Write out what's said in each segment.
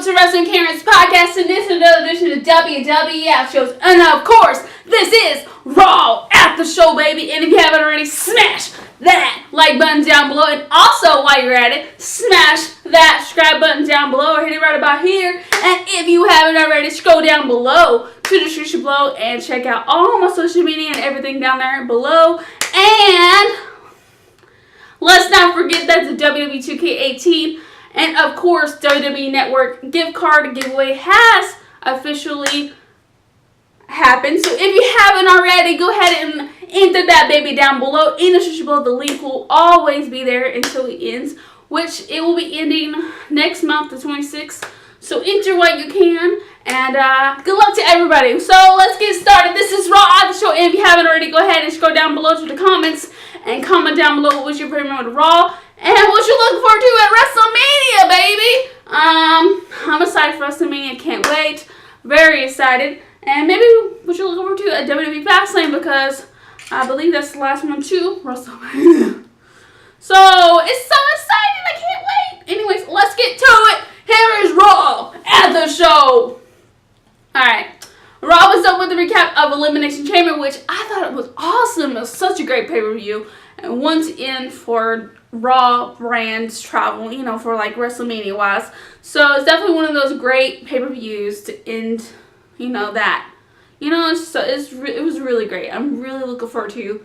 to Wrestling Karen's podcast, and this is another edition of WWE Aftershows. And of course, this is Raw Aftershow, baby. And if you haven't already, smash that like button down below. And also, while you're at it, smash that subscribe button down below or hit it right about here. And if you haven't already, scroll down below to the description below and check out all my social media and everything down there below. And let's not forget that the WWE 2K18 and of course WWE Network gift card giveaway has officially happened. So if you haven't already, go ahead and enter that baby down below in the description below. The link will always be there until it ends, which it will be ending next month, the 26th. So enter what you can, and good luck to everybody. So let's get started. This is Raw Aftershow, and if you haven't already, go ahead and scroll down below to the comments and comment down below what was your favorite moment of Raw and what you looking forward to at WrestleMania, baby. I'm excited for WrestleMania. Can't wait. Very excited. And maybe what you looking forward to at WWE Fastlane, because I believe that's the last one too, WrestleMania. So it's so exciting. I can't wait. Anyways, let's get to it. Here is Raw at the show. Alright. Raw was up with the recap of Elimination Chamber, which I thought it was awesome. It was such a great pay-per-view. And once in for Raw brands travel, you know, for like WrestleMania wise. So it's definitely one of those great pay-per-views to end, you know, that. You know, it was really great. I'm really looking forward to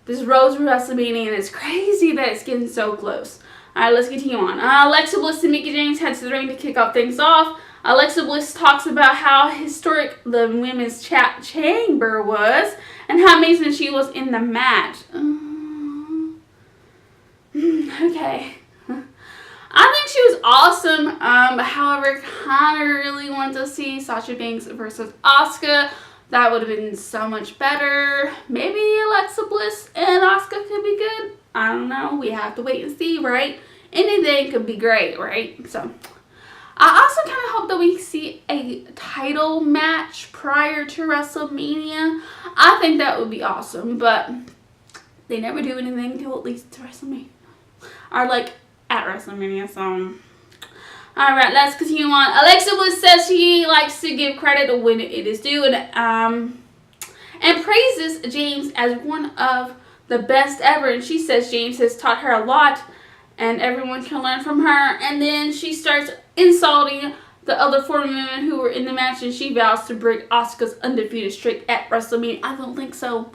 this road to WrestleMania, and it's crazy that it's getting so close. Alright, let's continue on. Alexa Bliss and Mickie James head to the ring to kick off things off. Alexa Bliss talks about how historic the women's chamber was and how amazing she was in the match. Okay. I think she was awesome. However, kind of really want to see Sasha Banks versus Asuka. That would have been so much better. Maybe Alexa Bliss and Asuka could be good. I don't know. We have to wait and see, right? Anything could be great, right? So, I also kind of hope that we see a title match prior to WrestleMania. I think that would be awesome, but they never do anything until at least to WrestleMania. Or like at WrestleMania, so. Alright, let's continue on. Alexa Bliss says she likes to give credit when it is due, and praises James as one of the best ever. And she says James has taught her a lot and everyone can learn from her. And then she starts insulting the other 4 women who were in the match, and she vows to break Asuka's undefeated streak at WrestleMania. I don't think so.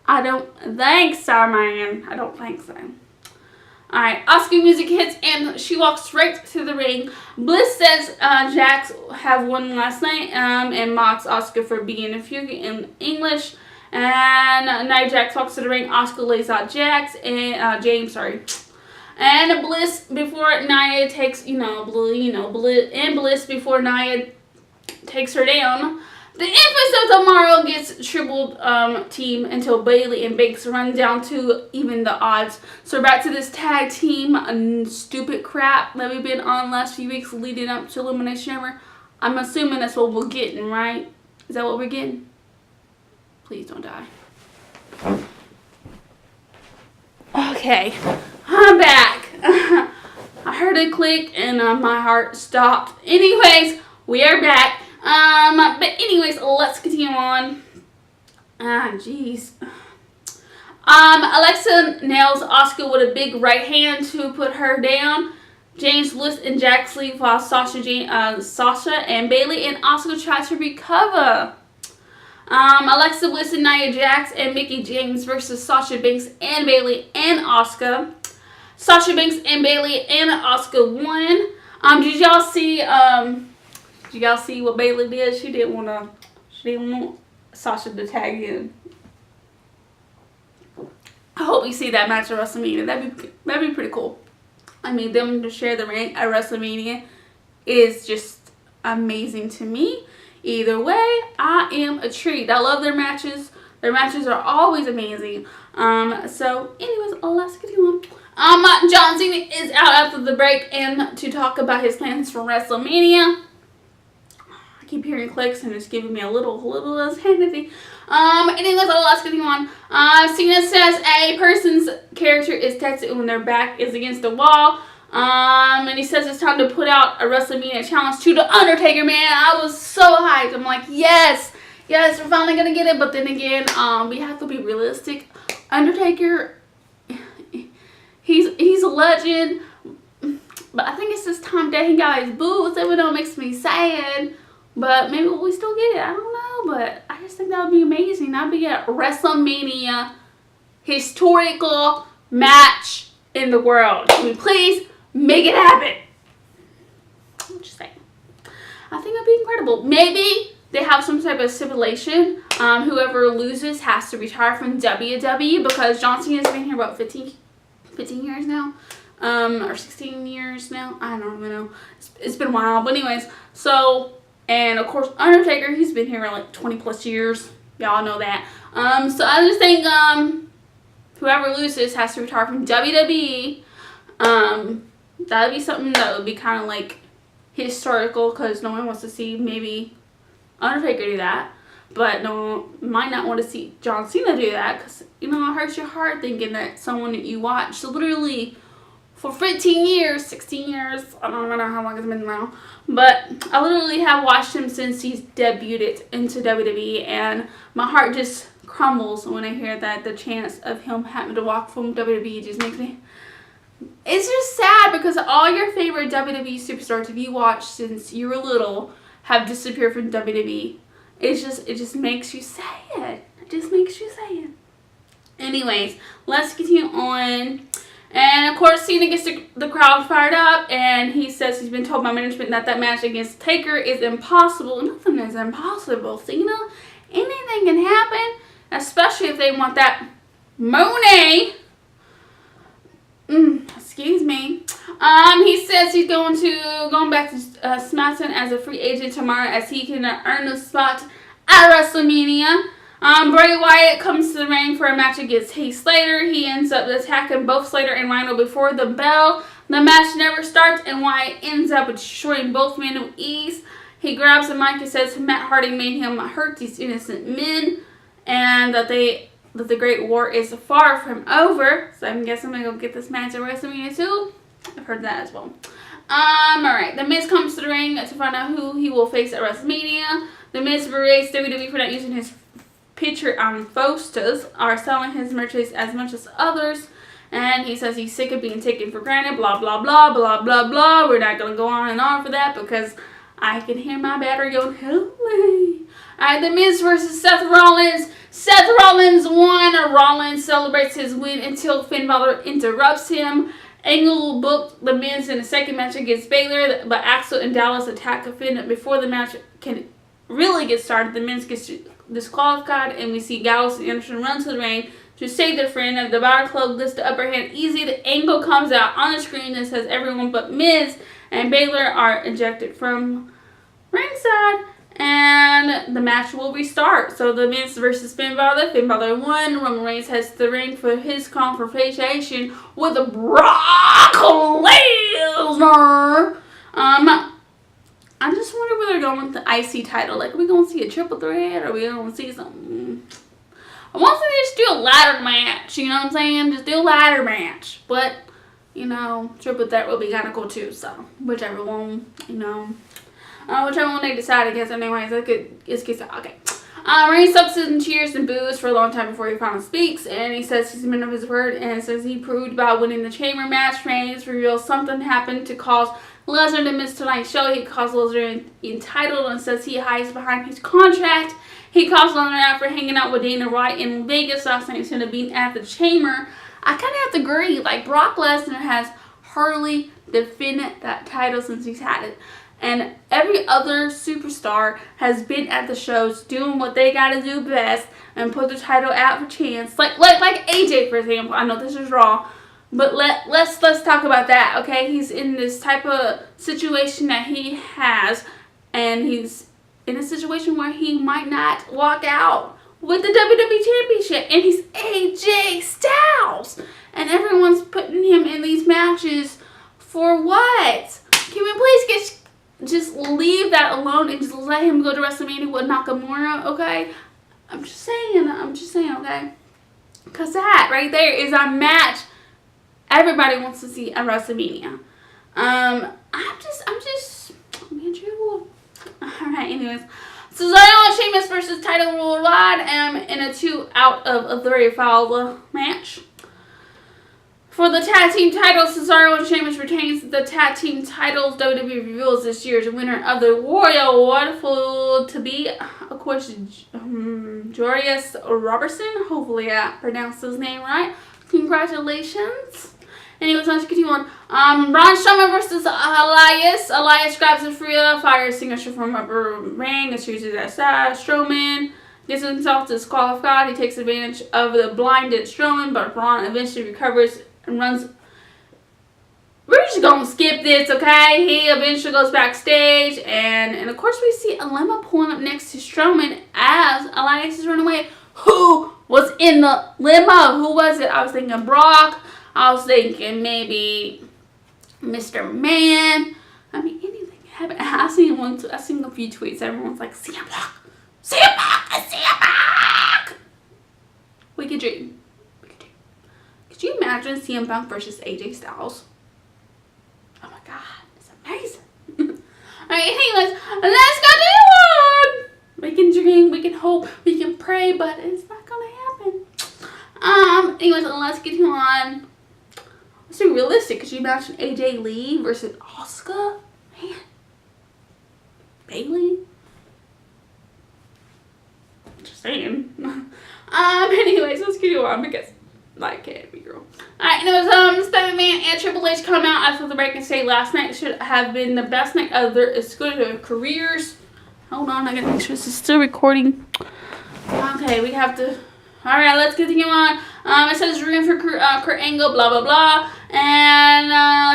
I don't think so, man. I don't think so. Alright, Asuka music hits and she walks right to the ring. Bliss says Jax have won last night and mocks Asuka for being a fugue in English. And Nia Jax walks to the ring. Asuka lays out Jax and James, sorry. And Bliss before Nia takes, Bliss before Nia takes her down. The Empress of Tomorrow gets triple team until Bayley and Banks run down to even the odds. So back to this tag team stupid crap that we've been on last few weeks leading up to Elimination Chamber. I'm assuming that's what we're getting, right? Is that what we're getting? Please don't die. Okay, I'm back. I heard it click and my heart stopped. Anyways, we are back. But anyways, let's continue on. Jeez. Alexa nails Asuka with a big right hand to put her down. James, Bliss, and Jax leave while Sasha and Bayley and Asuka try to recover. Alexa Bliss and Nia Jax and Mickie James versus Sasha Banks and Bayley and Asuka. Sasha Banks and Bayley and Asuka won. Did y'all see what Bayley did? She didn't want Sasha to tag in. I hope we see that match at WrestleMania. That'd be pretty cool. I mean, them to share the ring at WrestleMania is just amazing to me. Either way, I am a treat. I love their matches. Their matches are always amazing. So, anyways, let's continue on. John Cena is out after the break and to talk about his plans for WrestleMania. I keep hearing clicks and it's giving me a little insanity. Anyways, let's continue on. Cena says a person's character is tested when their back is against the wall. And he says it's time to put out a WrestleMania challenge to The Undertaker, man. I was so hyped. I'm like, yes, we're finally going to get it. But then again, we have to be realistic. Undertaker, he's a legend. But I think it's this time that he got his boots, even though it makes me sad. But maybe we still get it. I don't know. But I just think that would be amazing. That'd be a WrestleMania historical match in the world. Can we please make it happen? I'm just saying. I think it'd be incredible. Maybe they have some type of stipulation. Whoever loses has to retire from WWE, because John Cena's been here about 15 years now. Or 16 years now. I don't even know. It's been a while. But anyways, so, and of course, Undertaker, he's been here like 20 plus years. Y'all know that. So I just think, whoever loses has to retire from WWE. That would be something that would be kind of like historical, because no one wants to see maybe Undertaker do that. But no one might not want to see John Cena do that, because, you know, it hurts your heart thinking that someone that you watched literally for 15 years, 16 years, I don't know how long it's been now, but I literally have watched him since he's debuted into WWE, and my heart just crumbles when I hear that the chance of him having to walk from WWE just makes me, it's just sad, because all your favorite WWE superstars, if you watched since you were little, have disappeared from WWE. It just makes you sad. It just makes you sad. Anyways, let's continue on. And of course, Cena gets the crowd fired up, and he says he's been told by management that match against Taker is impossible. Nothing is impossible, Cena. Anything can happen, especially if they want that money. Excuse me. He says he's going back to SmackDown as a free agent tomorrow, as he can earn a spot at WrestleMania. Bray Wyatt comes to the ring for a match against Heath Slater. He ends up attacking both Slater and Rhino before the bell. The match never starts, and Wyatt ends up destroying both men with ease. He grabs the mic and says Matt Hardy made him hurt these innocent men, and that the Great War is far from over. So I'm guessing I'm going to go get this match at WrestleMania too. I've heard that as well. Alright. The Miz comes to the ring to find out who he will face at WrestleMania. The Miz berates WWE for not using his picture on posters or selling his merchandise as much as others. And he says he's sick of being taken for granted. Blah, blah, blah, blah, blah, blah. We're not going to go on and on for that, because I can hear my battery going, help me. Alright, The Miz versus Seth Rollins. Seth Rollins won. Rollins celebrates his win until Finn Balor interrupts him. Angle booked The Miz in the second match against Baylor, but Axel and Dallas attack Finn before the match can really get started. The Miz gets disqualified, and we see Gallows and Anderson run to the ring to save their friend. The Balor Club gets the upper hand easy. The angle comes out on the screen that says everyone but Miz and Baylor are ejected from ringside, and the match will restart. So The Miz versus Finn Balor. Finn Balor won. Roman Reigns heads to the ring for his confrontation with Brock Lesnar. I just wonder where they're going with the IC title. Like, are we going to see a triple threat, or are we going to see something? I want to just do a ladder match, you know what I'm saying? Just do a ladder match. But, you know, triple threat will be kind of cool too, so whichever one, you know. Whichever one they decide, I guess. Anyways, it's okay. Reigns sucks and cheers and boos for a long time before he finally speaks, and he says he's a man of his word, and says he proved by winning the chamber match. Reigns reveals something happened to cause Lesnar to miss tonight's show. He calls Lesnar entitled and says he hides behind his contract. He calls Lesnar out for hanging out with Dana White in Vegas last night instead of being at the chamber. I kind of have to agree. Like, Brock Lesnar has hardly defended that title since he's had it. And every other superstar has been at the shows doing what they gotta do best and put the title out for chance. Like AJ, for example. I know this is Raw, but let's talk about that, okay? He's in this type of situation that he has, and he's in a situation where he might not walk out with the WWE Championship, and he's AJ Styles, and everyone's putting him in these matches for what? Can we please just leave that alone and just let him go to WrestleMania with Nakamura, okay? I'm just saying, okay? Because that right there is a match everybody wants to see at WrestleMania. I'm just being true. Alright, anyways. Cesaro and Sheamus versus title worldwide in a 2 out of 3 fall match. For the tag team titles, Cesaro and Sheamus retains the tag team titles. WWE reveals this year's winner of the Royal Award to be, of course, Jorius Robertson. Hopefully I pronounced his name right. Congratulations. Anyways, let's continue on. Braun Strowman versus Elias. Elias grabs a free fire signature from upper ring and shoots it at Strowman. Gets himself disqualified. He takes advantage of the blinded Strowman, but Braun eventually recovers and runs. We're just gonna skip this, okay? He eventually goes backstage, and of course we see a limo pulling up next to Strowman as Elias is running away. Who was in the limo? Who was it? I was thinking Brock. I was thinking maybe Mr. Man. I mean, anything happened. I've seen a few tweets. Everyone's like, CM Punk, CM Punk, CM Punk. We could dream. Could you imagine CM Punk versus AJ Styles? Oh my God, it's amazing. Alright, anyways, let's go do one. We can dream, we can hope, we can pray, but it's not gonna happen. Anyways, let's get on. Let's be realistic. Could you imagine AJ Lee versus Asuka? Man. Bailey? Just saying. Anyways, let's get on because I can't be girl. Alright, Stephanie McMahon and Triple H come out after the break and say last night should have been the best night of their exclusive careers. Hold on, I gotta make sure this is still recording. Okay, we have to. Alright, let's continue on. It says room for Kurt Angle, blah blah blah. And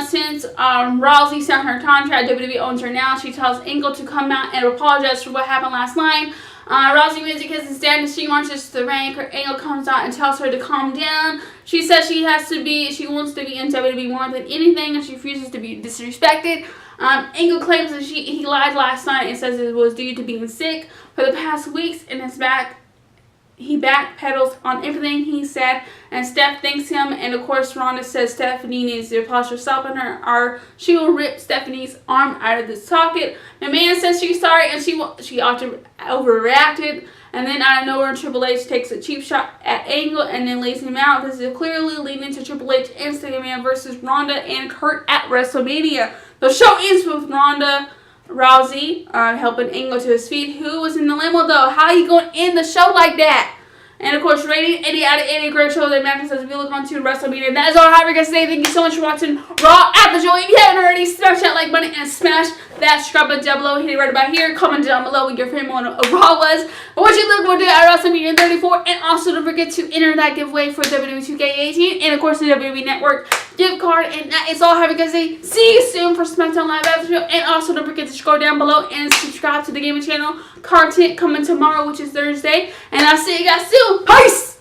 since Rousey signed her contract, WWE owns her now. She tells Angle to come out and apologize for what happened last night. Rousey music kisses down as she marches to the ring. Kurt Angle comes out and tells her to calm down. She says she wants to be in WWE more than anything, and she refuses to be disrespected. Angle claims that he lied last night and says it was due to being sick for the past weeks, and he backpedals on everything he said, and Steph thanks him, and of course Ronda says Stephanie needs to apologize herself and or she will rip Stephanie's arm out of the socket. The man says she's sorry and she overreacted, and then out of nowhere Triple H takes a cheap shot at Angle and then lays him out. This is clearly leading to Triple H and Stephanie Man versus Ronda and Kurt at WrestleMania. The show ends with Ronda Rousey helping Angle to his feet. Who was in the limo though? How are you going to end the show like that? And of course, rating 80 out of 80, great show that matches as we look on to WrestleMania. That is all I have for you guys today. Thank you so much for watching Raw Aftershow. If you haven't already, smash that like button and smash that subscribe button down below. Hit it right about here. Comment down below what your favorite one of Raw was, and what you look forward to at WrestleMania 34. And also don't forget to enter that giveaway for WWE 2K18 and of course the WWE Network gift card. And that is all I have for you guys today. See you soon for SmackDown Live Aftershow. And also don't forget to scroll down below and subscribe to the gaming channel. Content coming tomorrow, which is Thursday. And I'll see you guys soon. Peace!